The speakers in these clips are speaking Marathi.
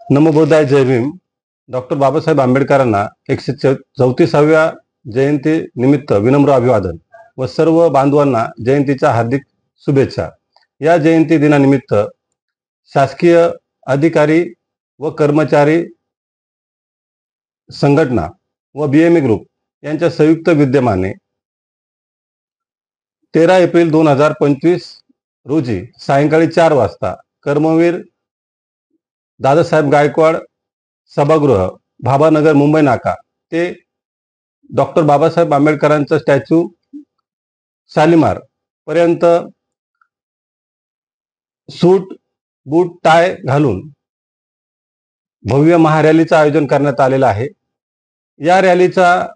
नमो बुद्धाय, जय भीम. डॉक्टर बाबासाहेब आंबेडकरांना 134व्या जयंती निमित्त विनम्र अभिवादन व सर्व बांधवांना जयंतीच्या हार्दिक शुभेच्छा. या जयंती दिनानिमित्त शासकीय अधिकारी व कर्मचारी संघटना व बीएमई ग्रुप यांच्या संयुक्त विद्यमाने 13 एप्रिल 2025 रोजी सायंकाळी 4 वाजता कर्मवीर दादासाहेब गायकवाड सभागृह, भाभानगर, मुंबई नाका ते डॉक्टर बाबासाहेब आंबेडकरांचा स्टॅच्यू शालिमार पर्यंत सूट बूट टाय घालून भव्य महारॅलीचं आयोजन करण्यात आलेलं आहे. या रॅलीचा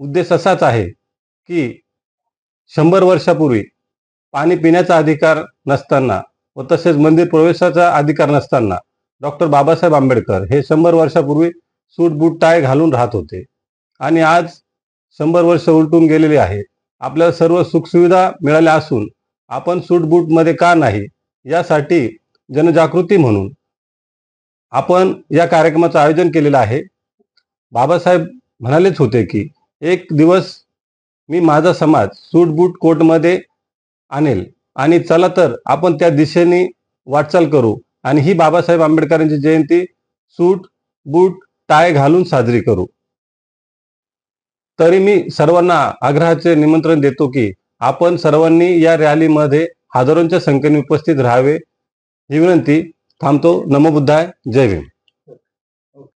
उद्देश असाच आहे की 100 वर्षापूर्वी पाणी पिण्याचा अधिकार नसताना व तसेच मंदिर प्रवेशाचा अधिकार नसताना डॉक्टर बाबासाहेब आंबेडकर हे 100 वर्षापूर्वी सूट बूट टाय घालून राहत होते आणि आज 100 वर्ष उलटून गेलेली आहे. आपल्याला सर्व सुखसुविधा मिळाल्या असून आपण सूट बूट मध्ये का नाही, यासाठी जनजागृती म्हणून आपण या कार्यक्रमाचं आयोजन केलेलं आहे. बाबासाहेब म्हणालेच होते की एक दिवस मी माझा समाज सूट बूट कोटमध्ये आणेल आणि चला तर आपण त्या दिशेने वाटचाल करू आणि ही बाबासाहेब आंबेडकरांची जयंती सूट बूट टाय घालून साजरी करू. तरी मी सर्वांना आग्रहाचे निमंत्रण देतो की आपण सर्वांनी या रॅलीमध्ये हजारोंच्या संख्येने उपस्थित राहावे ही विनंती. थांबतो. नमो बुद्धाय, जय भीम.